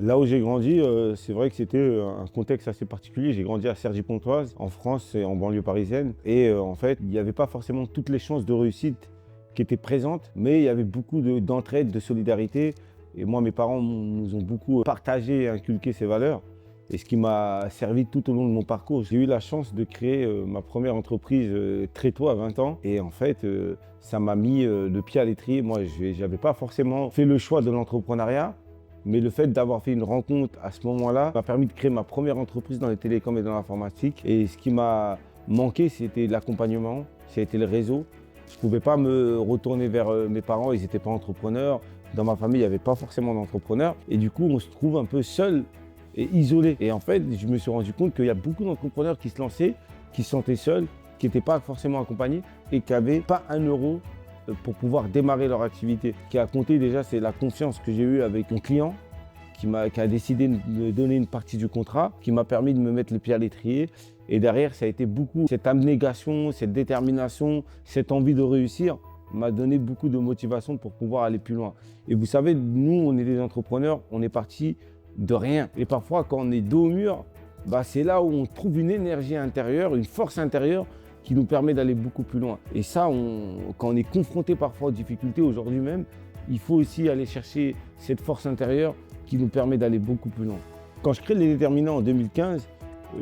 Là où j'ai grandi, c'est vrai que c'était un contexte assez particulier. J'ai grandi à Cergy-Pontoise, en France et en banlieue parisienne. Et en fait, il n'y avait pas forcément toutes les chances de réussite qui étaient présentes, mais il y avait beaucoup d'entraide, de solidarité. Et moi, mes parents nous ont beaucoup partagé et inculqué ces valeurs. Et ce qui m'a servi tout au long de mon parcours. J'ai eu la chance de créer ma première entreprise très tôt, à 20 ans. Et en fait, ça m'a mis le pied à l'étrier. Moi, je n'avais pas forcément fait le choix de l'entrepreneuriat. Mais le fait d'avoir fait une rencontre à ce moment-là m'a permis de créer ma première entreprise dans les télécoms et dans l'informatique. Et ce qui m'a manqué, c'était l'accompagnement, c'était le réseau. Je ne pouvais pas me retourner vers mes parents, ils n'étaient pas entrepreneurs. Dans ma famille, il n'y avait pas forcément d'entrepreneurs. Et du coup, on se trouve un peu seul et isolé. Et en fait, je me suis rendu compte qu'il y a beaucoup d'entrepreneurs qui se lançaient, qui se sentaient seuls, qui n'étaient pas forcément accompagnés et qui n'avaient pas un euro pour pouvoir démarrer leur activité. Ce qui a compté déjà, c'est la confiance que j'ai eue avec mon client qui a décidé de me donner une partie du contrat, qui m'a permis de me mettre le pied à l'étrier. Et derrière, ça a été beaucoup cette abnégation, cette détermination, cette envie de réussir m'a donné beaucoup de motivation pour pouvoir aller plus loin. Et vous savez, nous, on est des entrepreneurs, on est partis de rien. Et parfois, quand on est dos au mur, c'est là où on trouve une énergie intérieure, une force intérieure qui nous permet d'aller beaucoup plus loin. Et ça, quand on est confronté parfois aux difficultés aujourd'hui même, il faut aussi aller chercher cette force intérieure qui nous permet d'aller beaucoup plus loin. Quand je crée les déterminants en 2015,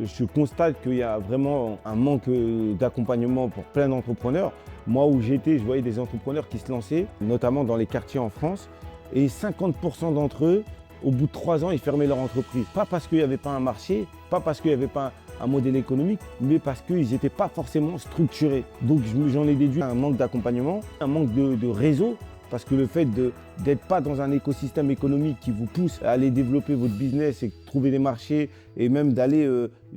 je constate qu'il y a vraiment un manque d'accompagnement pour plein d'entrepreneurs. Moi, où j'étais, je voyais des entrepreneurs qui se lançaient, notamment dans les quartiers en France, et 50% d'entre eux, au bout de 3 ans, ils fermaient leur entreprise. Pas parce qu'il n'y avait pas un marché, pas parce qu'il n'y avait pas un modèle économique, mais parce qu'ils n'étaient pas forcément structurés. Donc j'en ai déduit un manque d'accompagnement, un manque de réseau, parce que le fait d'être pas dans un écosystème économique qui vous pousse à aller développer votre business et trouver des marchés et même d'aller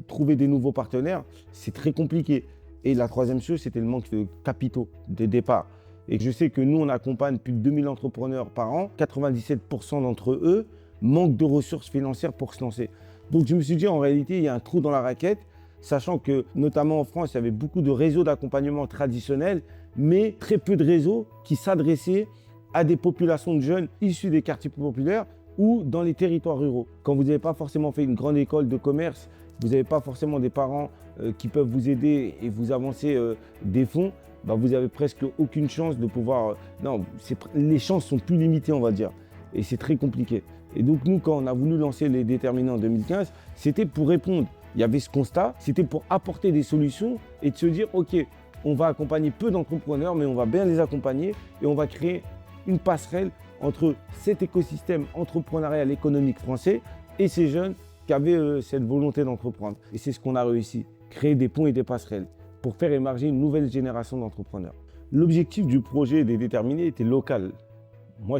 trouver des nouveaux partenaires, c'est très compliqué. Et la troisième chose, c'était le manque de capitaux, de départ. Et je sais que nous, on accompagne plus de 2000 entrepreneurs par an. 97% d'entre eux manquent de ressources financières pour se lancer. Donc je me suis dit, en réalité, il y a un trou dans la raquette, sachant que, notamment en France, il y avait beaucoup de réseaux d'accompagnement traditionnels, mais très peu de réseaux qui s'adressaient à des populations de jeunes issus des quartiers populaires ou dans les territoires ruraux. Quand vous n'avez pas forcément fait une grande école de commerce, vous n'avez pas forcément des parents qui peuvent vous aider et vous avancer des fonds, vous n'avez presque aucune chance de pouvoir... non, les chances sont plus limitées, on va dire. Et c'est très compliqué. Et donc nous, quand on a voulu lancer les déterminants en 2015, c'était pour répondre. Il y avait ce constat, c'était pour apporter des solutions et de se dire, OK, on va accompagner peu d'entrepreneurs, mais on va bien les accompagner et on va créer une passerelle entre cet écosystème entrepreneurial économique français et ces jeunes qui avaient cette volonté d'entreprendre. Et c'est ce qu'on a réussi, créer des ponts et des passerelles pour faire émerger une nouvelle génération d'entrepreneurs. L'objectif du projet des déterminés était local. Moi,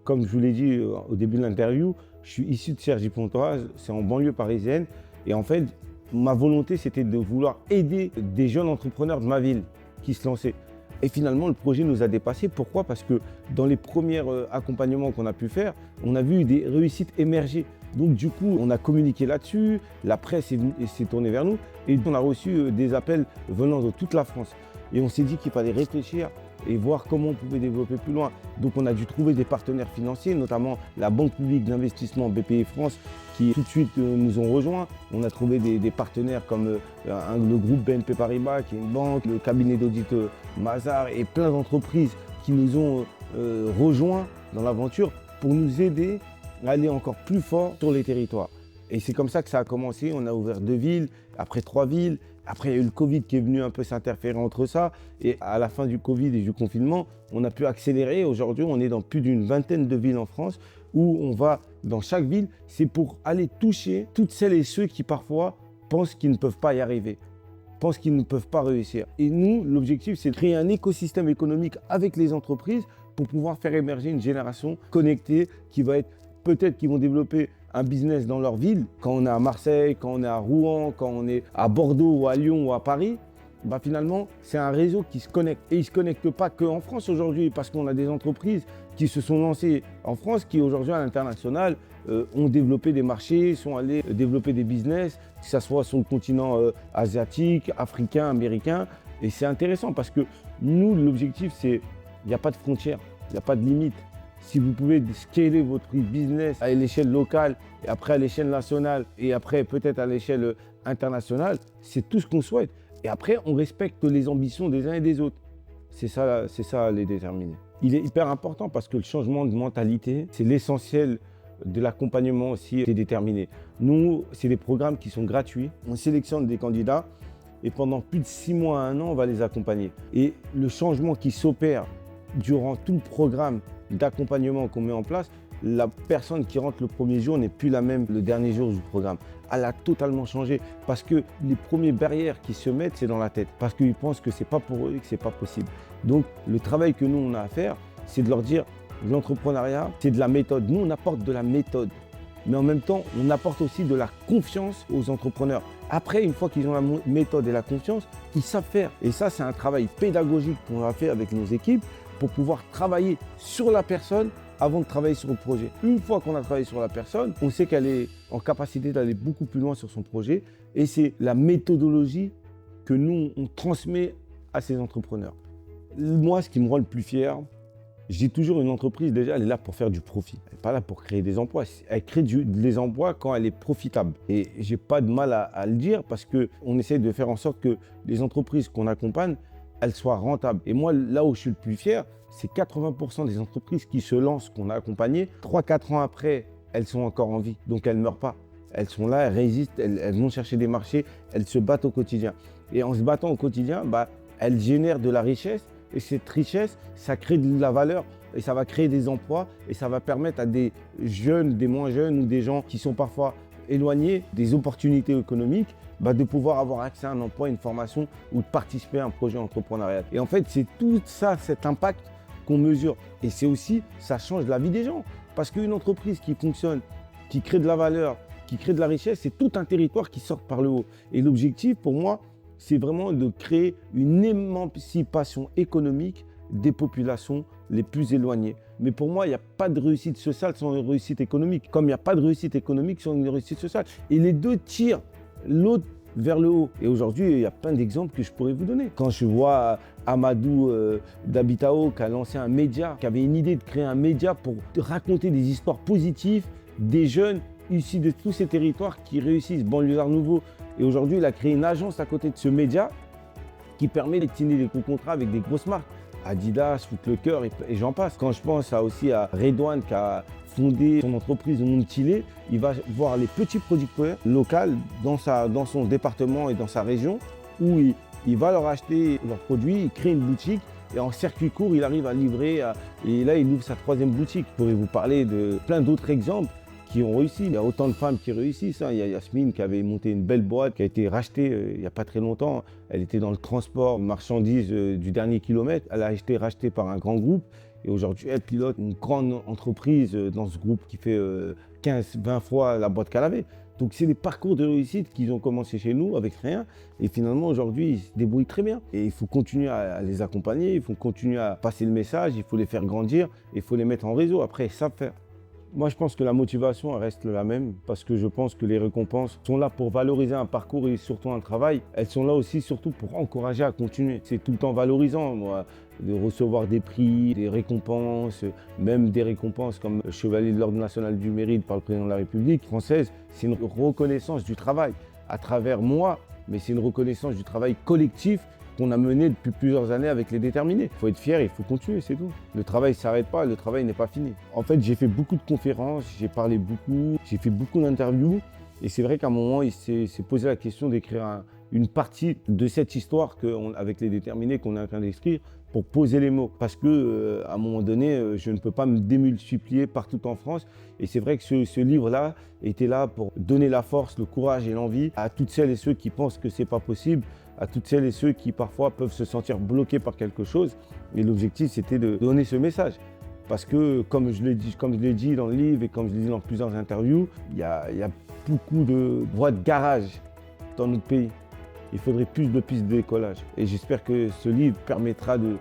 comme je vous l'ai dit au début de l'interview, je suis issu de Cergy-Pontoise, c'est en banlieue parisienne. Et en fait, ma volonté, c'était de vouloir aider des jeunes entrepreneurs de ma ville qui se lançaient. Et finalement, le projet nous a dépassés. Pourquoi? Parce que dans les premiers accompagnements qu'on a pu faire, on a vu des réussites émerger. Donc du coup, on a communiqué là-dessus, la presse s'est tournée vers nous et on a reçu des appels venant de toute la France. Et on s'est dit qu'il fallait réfléchir et voir comment on pouvait développer plus loin. Donc on a dû trouver des partenaires financiers, notamment la Banque publique d'investissement BPI France, qui tout de suite nous ont rejoints. On a trouvé des partenaires comme le groupe BNP Paribas, qui est une banque, le cabinet d'audit Mazars et plein d'entreprises qui nous ont rejoints dans l'aventure pour nous aider à aller encore plus fort sur les territoires. Et c'est comme ça que ça a commencé. On a ouvert 2 villes, après 3 villes. Après, il y a eu le Covid qui est venu un peu s'interférer entre ça. Et à la fin du Covid et du confinement, on a pu accélérer. Aujourd'hui, on est dans plus d'une vingtaine de villes en France où on va dans chaque ville. C'est pour aller toucher toutes celles et ceux qui parfois pensent qu'ils ne peuvent pas y arriver, pensent qu'ils ne peuvent pas réussir. Et nous, l'objectif, c'est de créer un écosystème économique avec les entreprises pour pouvoir faire émerger une génération connectée qui va être peut-être qu'ils vont développer un business dans leur ville. Quand on est à Marseille, quand on est à Rouen, quand on est à Bordeaux ou à Lyon ou à Paris, finalement, c'est un réseau qui se connecte. Et il ne se connecte pas qu'en France aujourd'hui, parce qu'on a des entreprises qui se sont lancées en France, qui aujourd'hui à l'international ont développé des marchés, sont allés développer des business, que ce soit sur le continent asiatique, africain, américain. Et c'est intéressant parce que nous, l'objectif, c'est il n'y a pas de frontières, il n'y a pas de limite. si vous pouvez scaler votre business à l'échelle locale, et après à l'échelle nationale, et après peut-être à l'échelle internationale, c'est tout ce qu'on souhaite. Et après, on respecte les ambitions des uns et des autres. C'est ça les déterminer. Il est hyper important parce que le changement de mentalité, c'est l'essentiel de l'accompagnement aussi des déterminés. Nous, c'est des programmes qui sont gratuits. On sélectionne des candidats et pendant plus de 6 mois à 1 an, on va les accompagner. Et le changement qui s'opère durant tout le programme d'accompagnement qu'on met en place, la personne qui rentre le premier jour n'est plus la même le dernier jour du programme. Elle a totalement changé parce que les premières barrières qui se mettent, c'est dans la tête. Parce qu'ils pensent que ce n'est pas pour eux et que ce n'est pas possible. Donc le travail que nous, on a à faire, c'est de leur dire l'entrepreneuriat, c'est de la méthode. Nous, on apporte de la méthode. Mais en même temps, on apporte aussi de la confiance aux entrepreneurs. Après, une fois qu'ils ont la méthode et la confiance, ils savent faire. Et ça, c'est un travail pédagogique qu'on a fait avec nos équipes pour pouvoir travailler sur la personne avant de travailler sur le projet. Une fois qu'on a travaillé sur la personne, on sait qu'elle est en capacité d'aller beaucoup plus loin sur son projet. Et c'est la méthodologie que nous, on transmet à ces entrepreneurs. Moi, ce qui me rend le plus fier, je dis toujours, une entreprise, déjà, elle est là pour faire du profit. Elle n'est pas là pour créer des emplois. Elle crée des emplois quand elle est profitable. Et je n'ai pas de mal à le dire parce qu'on essaie de faire en sorte que les entreprises qu'on accompagne, elles soient rentables. Et moi, là où je suis le plus fier, c'est 80% des entreprises qui se lancent, qu'on a accompagnées. 3-4 ans après, elles sont encore en vie. Donc, elles ne meurent pas. Elles sont là, elles résistent, elles vont chercher des marchés, elles se battent au quotidien. Et en se battant au quotidien, elles génèrent de la richesse. Et cette richesse, ça crée de la valeur et ça va créer des emplois et ça va permettre à des jeunes, des moins jeunes ou des gens qui sont parfois éloignés des opportunités économiques de pouvoir avoir accès à un emploi, une formation ou de participer à un projet entrepreneurial. Et en fait, c'est tout ça, cet impact qu'on mesure. Et c'est aussi, ça change la vie des gens. Parce qu'une entreprise qui fonctionne, qui crée de la valeur, qui crée de la richesse, c'est tout un territoire qui sort par le haut. Et l'objectif, pour moi, c'est vraiment de créer une émancipation économique des populations les plus éloignées. Mais pour moi, il n'y a pas de réussite sociale sans une réussite économique, comme il n'y a pas de réussite économique sans une réussite sociale. Et les deux tirent l'autre vers le haut. Et aujourd'hui, il y a plein d'exemples que je pourrais vous donner. Quand je vois Amadou d'Habitao qui a lancé un média, qui avait une idée de créer un média pour raconter des histoires positives des jeunes issus de tous ces territoires qui réussissent, banlieusards nouveaux. Et aujourd'hui, il a créé une agence à côté de ce média qui permet de signer des contrats avec des grosses marques. Adidas, Foot Locker et j'en passe. Quand je pense aussi à Redouane qui a fondé son entreprise au Montilé, il va voir les petits producteurs locaux dans son département et dans sa région où il va leur acheter leurs produits, il crée une boutique et en circuit court, il arrive à livrer. Et là, il ouvre sa 3e boutique. Je pourrais vous parler de plein d'autres exemples qui ont réussi. Il y a autant de femmes qui réussissent. Il y a Yasmine qui avait monté une belle boîte, qui a été rachetée il n'y a pas très longtemps. Elle était dans le transport marchandises du dernier kilomètre. Elle a été rachetée par un grand groupe. Et aujourd'hui, elle pilote une grande entreprise dans ce groupe qui fait 15-20 fois la boîte qu'elle avait. Donc c'est des parcours de réussite qu'ils ont commencé chez nous avec rien. Et finalement, aujourd'hui, ils se débrouillent très bien. Et il faut continuer à les accompagner, il faut continuer à passer le message, il faut les faire grandir, il faut les mettre en réseau. Après, ils savent faire. Moi, je pense que la motivation elle reste la même parce que je pense que les récompenses sont là pour valoriser un parcours et surtout un travail. Elles sont là aussi surtout pour encourager à continuer. C'est tout le temps valorisant, moi, de recevoir des prix, des récompenses, même des récompenses comme Chevalier de l'Ordre national du mérite par le président de la République française. C'est une reconnaissance du travail à travers moi, mais c'est une reconnaissance du travail collectif qu'on a mené depuis plusieurs années avec les déterminés. Il faut être fier, il faut continuer, c'est tout. Le travail ne s'arrête pas, le travail n'est pas fini. En fait, j'ai fait beaucoup de conférences, j'ai parlé beaucoup, j'ai fait beaucoup d'interviews. Et c'est vrai qu'à un moment, il s'est posé la question d'écrire une partie de cette histoire avec les déterminés qu'on est en train d'écrire pour poser les mots. Parce qu'à un moment donné, je ne peux pas me démultiplier partout en France. Et c'est vrai que ce livre-là était là pour donner la force, le courage et l'envie à toutes celles et ceux qui pensent que ce n'est pas possible, à toutes celles et ceux qui parfois peuvent se sentir bloqués par quelque chose. Et l'objectif, c'était de donner ce message. Parce que, comme je l'ai dit dans le livre et comme je l'ai dit dans plusieurs interviews, il y a beaucoup de voies de garage dans notre pays. Il faudrait plus de pistes de décollage. Et j'espère que ce livre permettra de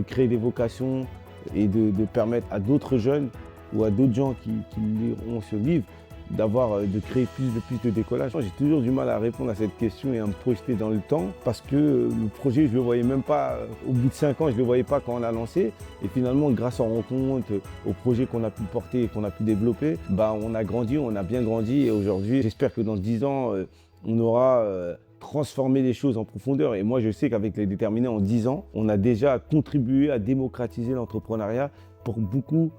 créer des vocations et de permettre à d'autres jeunes ou à d'autres gens qui liront ce livre de créer plus de pistes de décollage. J'ai toujours du mal à répondre à cette question et à me projeter dans le temps parce que le projet, je ne le voyais même pas, au bout de 5 ans, je ne le voyais pas quand on l'a lancé. Et finalement, grâce aux rencontres, aux projets qu'on a pu porter et qu'on a pu développer, on a grandi, on a bien grandi. Et aujourd'hui, j'espère que dans 10 ans, on aura transformé les choses en profondeur. Et moi, je sais qu'avec les Déterminés, en 10 ans, on a déjà contribué à démocratiser l'entrepreneuriat pour beaucoup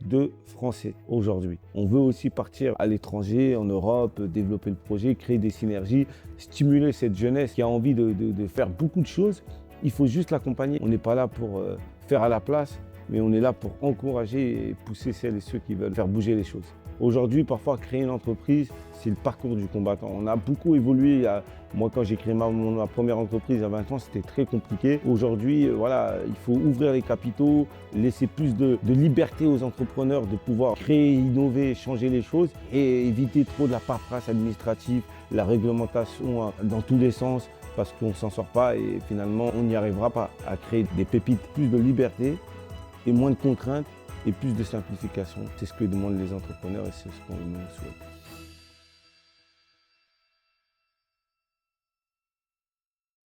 de Français aujourd'hui. On veut aussi partir à l'étranger, en Europe, développer le projet, créer des synergies, stimuler cette jeunesse qui a envie de faire beaucoup de choses. Il faut juste l'accompagner. On n'est pas là pour faire à la place, mais on est là pour encourager et pousser celles et ceux qui veulent faire bouger les choses. Aujourd'hui, parfois, créer une entreprise, c'est le parcours du combattant. On a beaucoup évolué. Moi, quand j'ai créé ma première entreprise à 20 ans, c'était très compliqué. Aujourd'hui, voilà, il faut ouvrir les capitaux, laisser plus de liberté aux entrepreneurs de pouvoir créer, innover, changer les choses et éviter trop de la paperasse administrative, la réglementation dans tous les sens parce qu'on ne s'en sort pas et finalement, on n'y arrivera pas à créer des pépites, plus de liberté et moins de contraintes et plus de simplification. C'est ce que demandent les entrepreneurs et c'est ce qu'on nous souhaite.